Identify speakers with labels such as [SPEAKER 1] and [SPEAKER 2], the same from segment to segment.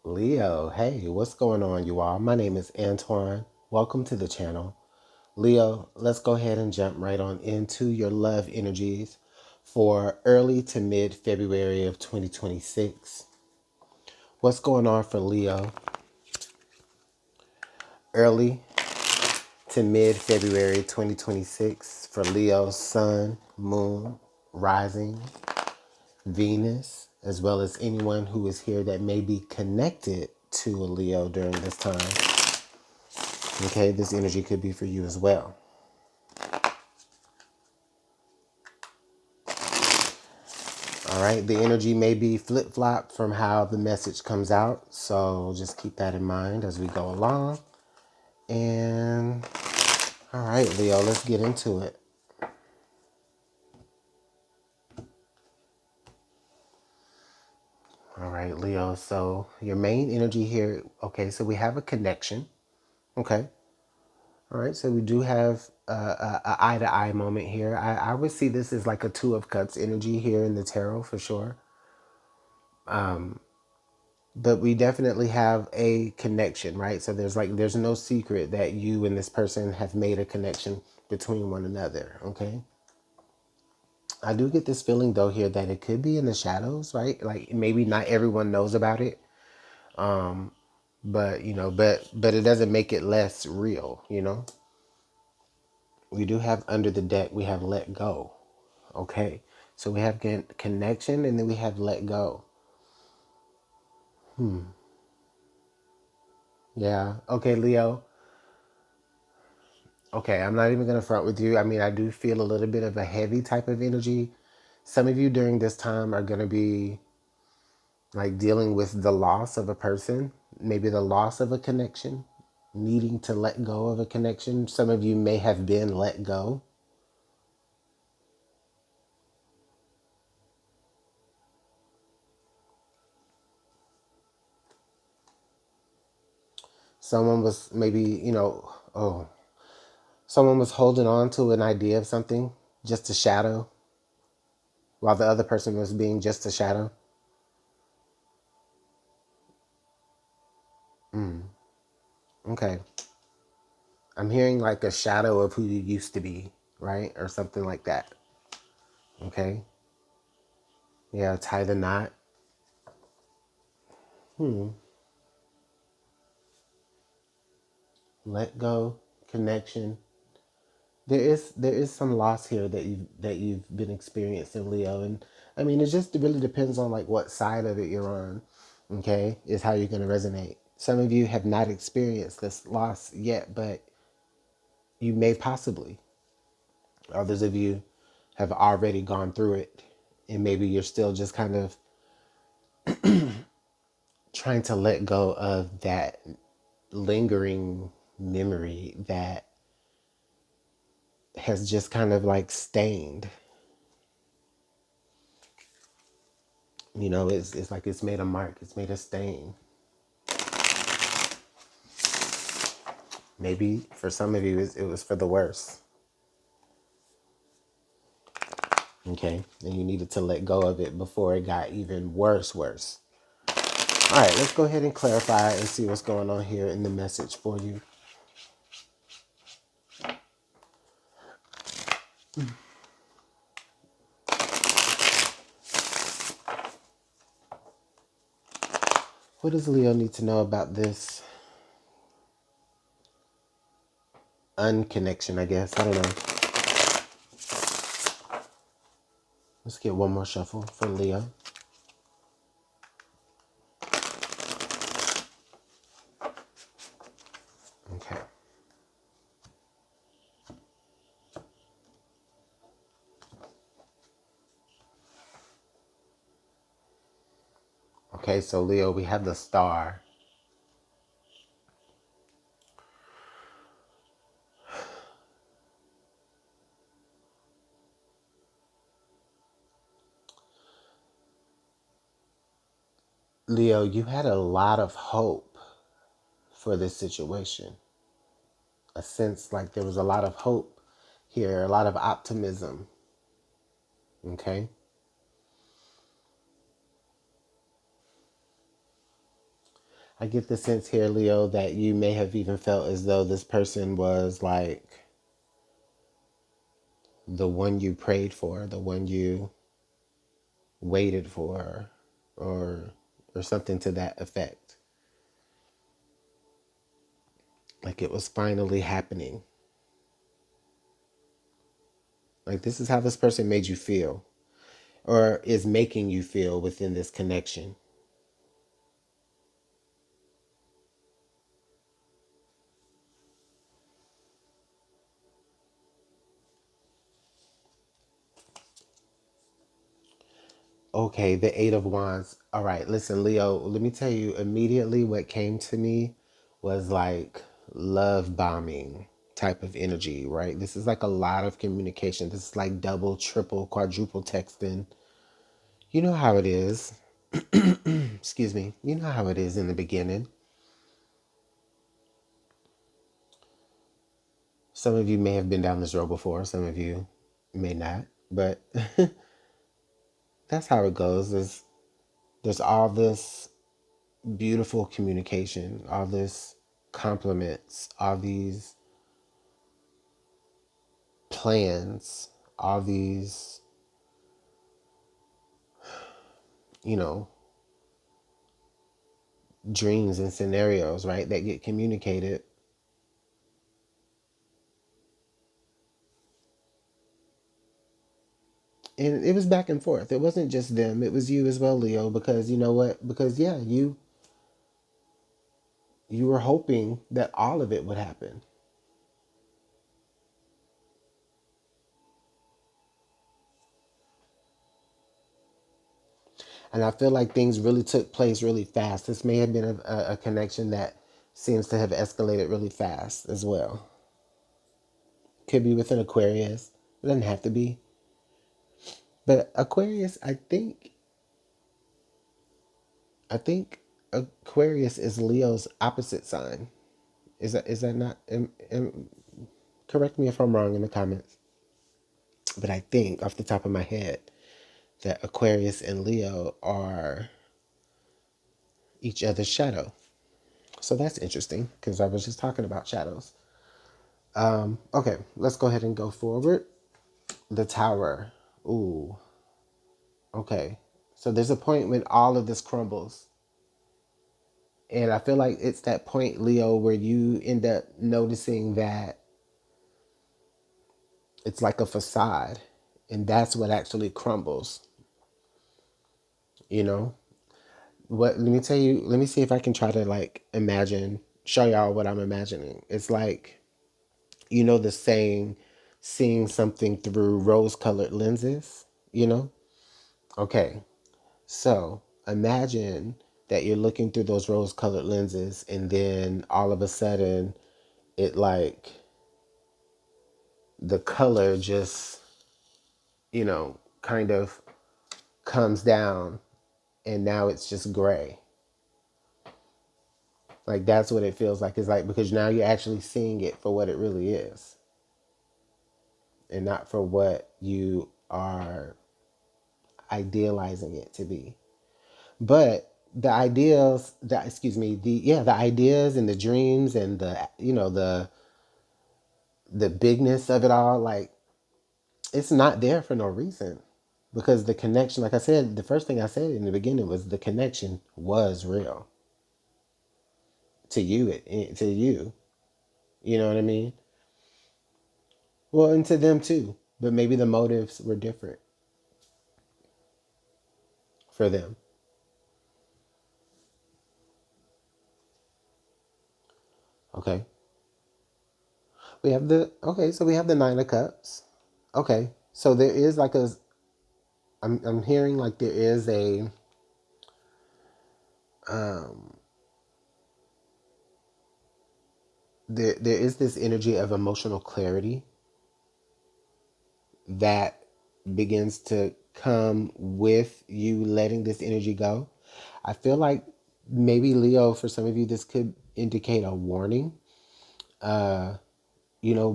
[SPEAKER 1] Leo, hey, what's going on, you all? My name is Antoine. Welcome to the channel. Leo, let's go ahead and jump right on into your love energies for early to mid February of 2026. What's going on for Leo? Early to mid February 2026 for Leo's sun, moon, rising, Venus, as well as anyone who is here that may be connected to a Leo during this time. Okay, this energy could be for you as well. All right, the energy may be flip-flop from how the message comes out, so just keep that in mind as we go along. And all right, Leo, let's get into it. All right, Leo, so your main energy here, okay, so we have a connection, okay? All right, so we do have a eye-to-eye moment here. I would see this as like a Two of Cups energy here in the tarot for sure. But we definitely have a connection, right? So there's no secret that you and this person have made a connection between one another, okay? I do get this feeling though here that it could be in the shadows, right? Like maybe not everyone knows about it, but but it doesn't make it less real. We do have under the deck, we have let go, okay? So we have connection and then we have let go. Yeah, okay, Leo. Okay, I'm not even going to front with you. I mean, I do feel a little bit of a heavy type of energy. Some of you during this time are going to be like dealing with the loss of a person, maybe the loss of a connection, needing to let go of a connection. Some of you may have been let go. Someone was maybe, someone was holding on to an idea of something, just a shadow, while the other person was being just a shadow. Okay. I'm hearing like a shadow of who you used to be, right? Or something like that. Okay. Yeah, tie the knot. Let go, connection. There is some loss here that you've been experiencing, Leo. And I mean it just really depends on like what side of it you're on, okay? Is how you're gonna resonate. Some of you have not experienced this loss yet, but you may possibly. Others of you have already gone through it. And maybe you're still just kind of trying to let go of that lingering memory that has just kind of like stained. It's like it's made a mark, it's made a stain. Maybe for some of you, it was for the worse. Okay, and you needed to let go of it before it got even worse. All right, let's go ahead and clarify and see what's going on here in the message for you. What does Leo need to know about this unconnection, I guess? I don't know. Let's get one more shuffle for Leo. Okay. Okay, so Leo, we have the star. Leo, you had a lot of hope for this situation. A sense like there was a lot of hope here, a lot of optimism. Okay? I get the sense here, Leo, that you may have even felt as though this person was like the one you prayed for, the one you waited for, or or something to that effect. Like it was finally happening. Like this is how this person made you feel or is making you feel within this connection. Okay, the Eight of Wands. All right, listen, Leo, let me tell you immediately what came to me was like love bombing type of energy, right? This is like a lot of communication. This is like double, triple, quadruple texting. You know how it is. Excuse me. You know how it is in the beginning. Some of you may have been down this road before, some of you may not, but that's how it goes. There's all this beautiful communication, all this compliments, all these plans, all these, you know, dreams and scenarios, right, that get communicated. And it was back and forth. It wasn't just them, it was you as well, Leo, because you know what? Because yeah, you were hoping that all of it would happen. And I feel like things really took place really fast. This may have been a connection that seems to have escalated really fast as well. Could be with an Aquarius. It doesn't have to be. But Aquarius, I think Aquarius is Leo's opposite sign. Is that not? Correct me if I'm wrong in the comments. But I think off the top of my head that Aquarius and Leo are each other's shadow. So that's interesting because I was just talking about shadows. Okay, let's go ahead and go forward. The Tower. Ooh, okay. So there's a point when all of this crumbles. And I feel like it's that point, Leo, where you end up noticing that it's like a facade. And that's what actually crumbles, you know? What let me tell you, let me see if I can try to like imagine, show y'all what I'm imagining. It's like, you know the saying, seeing something through rose colored lenses, you know? Okay. So imagine that you're looking through those rose colored lenses and then all of a sudden it like the color just, kind of comes down and now it's just gray. Like that's what it feels like. It's like because now you're actually seeing it for what it really is and not for what you are idealizing it to be. But the ideals, the ideas and the dreams and the bigness of it all, like it's not there for no reason. Because the connection, like I said, the first thing I said in the beginning was the connection was real to you, to you. You know what I mean? Well, and to them too. But maybe the motives were different for them. Okay. So we have the Nine of Cups. Okay. So there is like I'm hearing like there is a um there is this energy of emotional clarity that begins to come with you letting this energy go. I feel like maybe Leo, for some of you, this could indicate a warning,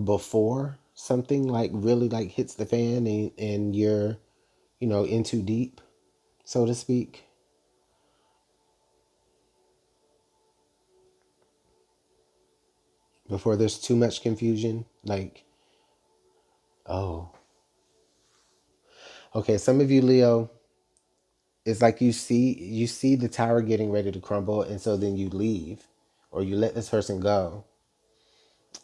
[SPEAKER 1] before something like really like hits the fan and you're, in too deep, so to speak. before there's too much confusion. Like, oh, okay. Some of you, Leo, it's like you see the tower getting ready to crumble, and so then you leave, or you let this person go,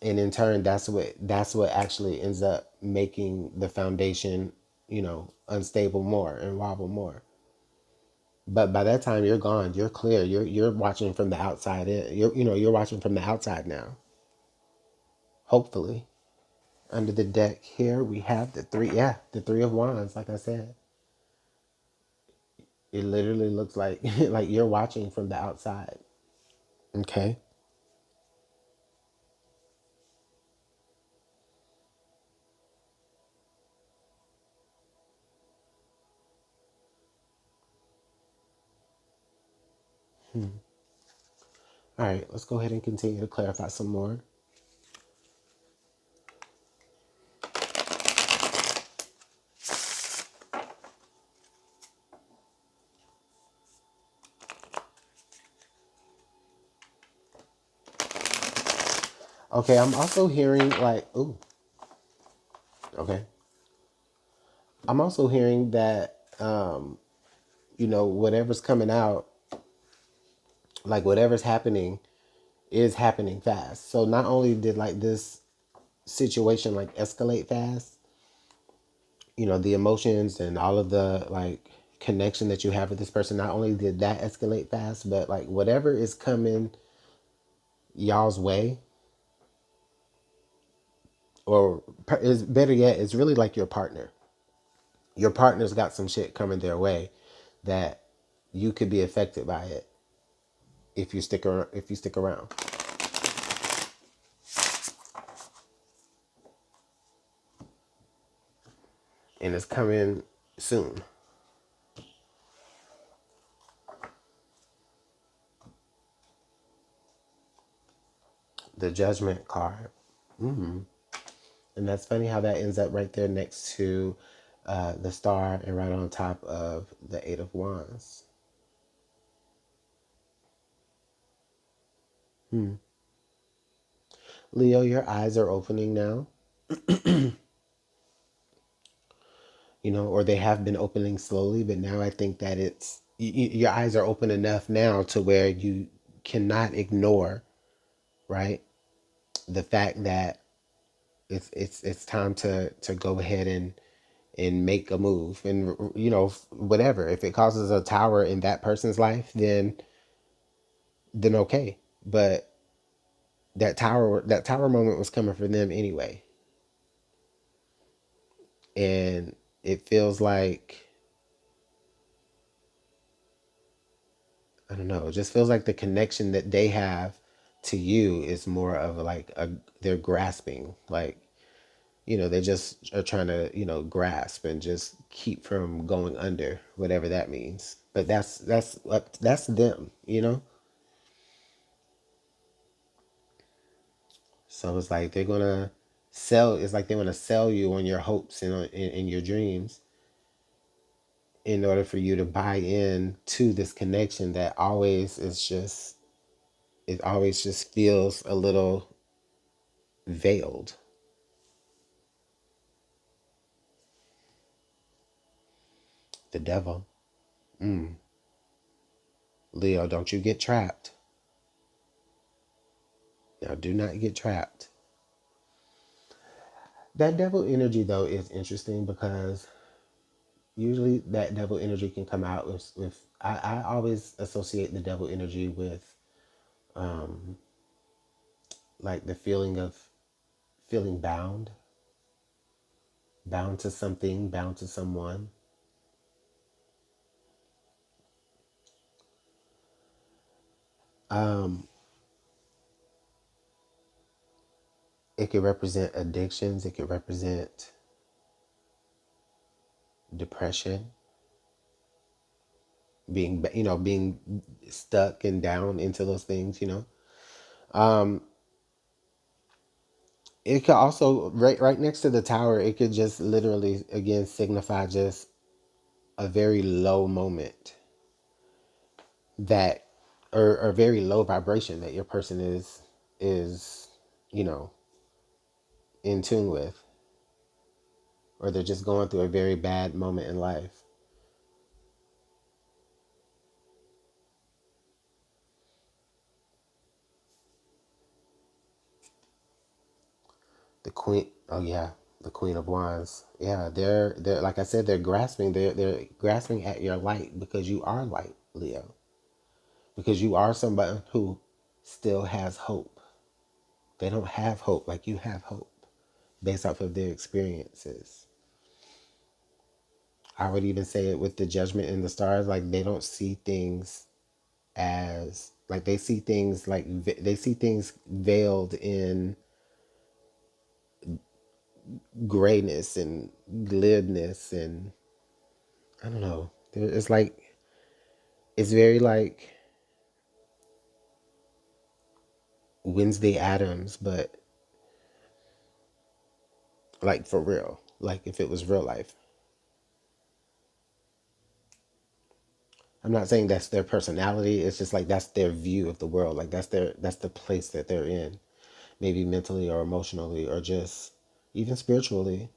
[SPEAKER 1] and in turn, that's what actually ends up making the foundation, unstable more and wobble more. But by that time, you're gone. You're clear. You're watching from the outside in. You're watching from the outside now. Hopefully, under the deck here we have the three. Yeah, the three of wands. Like I said, it literally looks like like you're watching from the outside. Okay. All right. Let's go ahead and continue to clarify some more. Okay. I'm also hearing like, ooh. Okay. I'm also hearing that whatever's coming out, like whatever's happening, is happening fast. So not only did like this situation like escalate fast, the emotions and all of the like connection that you have with this person, not only did that escalate fast, but like whatever is coming y'all's way, or is better yet, it's really like your partner's got some shit coming their way that you could be affected by it if you stick around. And it's coming soon. The Judgment card. And that's funny how that ends up right there next to the star and right on top of the Eight of Wands. Leo, your eyes are opening now, or they have been opening slowly, but now I think that your eyes are open enough now to where you cannot ignore, right? The fact that it's time to go ahead and make a move, and whatever, if it causes a tower in that person's life, then okay. But that tower moment was coming for them anyway, and it feels like, I don't know, it just feels like the connection that they have to you is more of like they're grasping, like, they just are trying to, grasp and just keep from going under, whatever that means. But that's them. So it's like they're gonna it's like they want to sell you on your hopes and in your dreams, in order for you to buy in to this connection that always just feels a little veiled. The devil. Leo, don't you get trapped. Now, do not get trapped. That devil energy, though, is interesting because usually that devil energy can come out with I always associate the devil energy with like the feeling of feeling bound to something, bound to someone. Um, it could represent addictions. It could represent depression, being stuck and down into those things. Um, it could also, right next to the tower, it could just literally again signify just a very low moment, that or very low vibration that your person is you know, in tune with, or they're just going through a very bad moment in life. The queen, oh yeah, the Queen of Wands. Yeah, they're like I said, they're grasping at your light because you are light, Leo. Because you are somebody who still has hope. They don't have hope like you have hope based off of their experiences. I would even say it with the judgment in the stars, like they don't see things as like they see things like they see things veiled in grayness and glibness, and I don't know. It's like it's very like Wednesday Adams, but like for real. Like if it was real life. I'm not saying that's their personality. It's just like that's their view of the world. Like that's the place that they're in. Maybe mentally or emotionally or just even spiritually.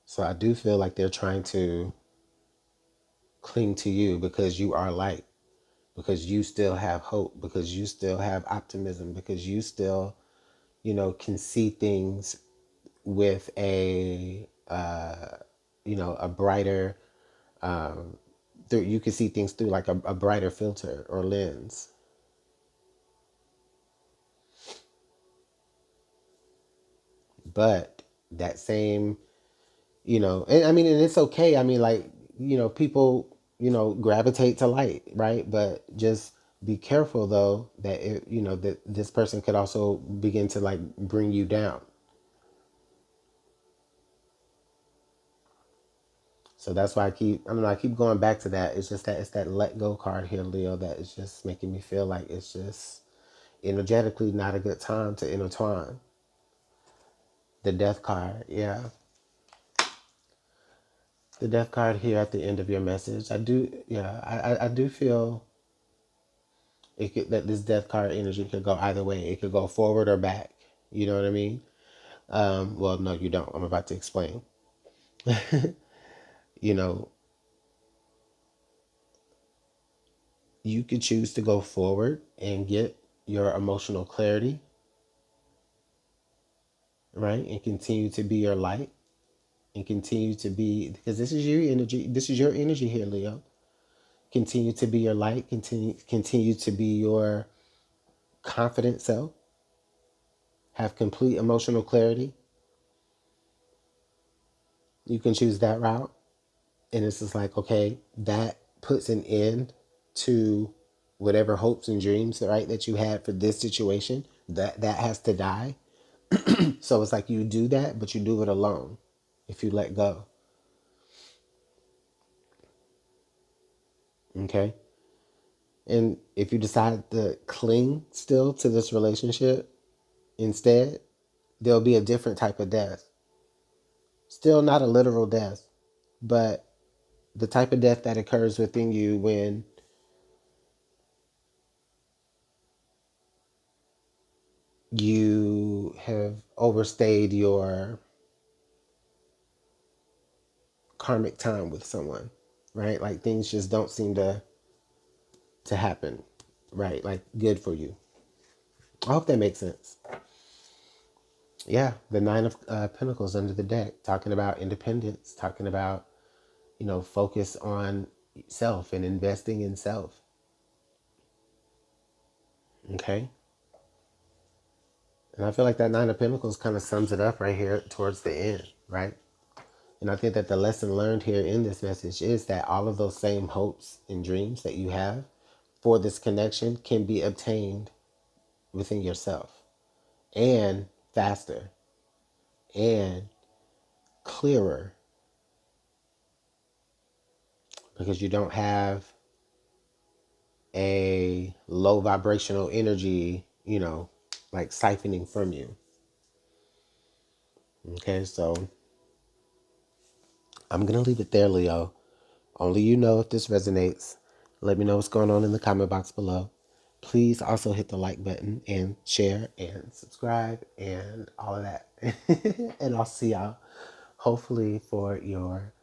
[SPEAKER 1] So I do feel like they're trying to cling to you because you are light, because you still have hope, because you still have optimism, because you still, can see things with a brighter, through, you can see things through like a brighter filter or lens. But that same, and I mean, and it's okay. I mean, like, people, gravitate to light, right? But just be careful though that that this person could also begin to like bring you down. So that's why I don't know, I keep going back to that. It's just that it's that let go card here, Leo, that is just making me feel like it's just energetically not a good time to intertwine. The death card, yeah. The death card here at the end of your message. I do, yeah, I do feel that this death card energy could go either way. It could go forward or back. You know what I mean? Well, no, you don't. I'm about to explain. You know, you could choose to go forward and get your emotional clarity, right? And continue to be your light and continue to be, because this is your energy. This is your energy here, Leo. Continue to be your light. Continue to be your confident self. Have complete emotional clarity. You can choose that route. And it's just like, okay, that puts an end to whatever hopes and dreams, right, that you had for this situation. That has to die. So it's like you do that, but you do it alone if you let go. Okay. And if you decide to cling still to this relationship instead, there'll be a different type of death. Still not a literal death, but the type of death that occurs within you when you have overstayed your karmic time with someone, right? Like things just don't seem to happen, right? Like good for you. I hope that makes sense. Yeah, the Nine of Pentacles under the deck, talking about independence, talking about focus on self and investing in self. Okay, and I feel like that Nine of Pentacles kind of sums it up right here towards the end, right? And I think that the lesson learned here in this message is that all of those same hopes and dreams that you have for this connection can be obtained within yourself, and faster and clearer, because you don't have a low vibrational energy, like siphoning from you. Okay, so I'm going to leave it there, Leo. Only you know if this resonates. Let me know what's going on in the comment box below. Please also hit the like button and share and subscribe and all of that. And I'll see y'all hopefully for your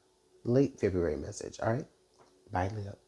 [SPEAKER 1] late February message. All right? Bye, Leo.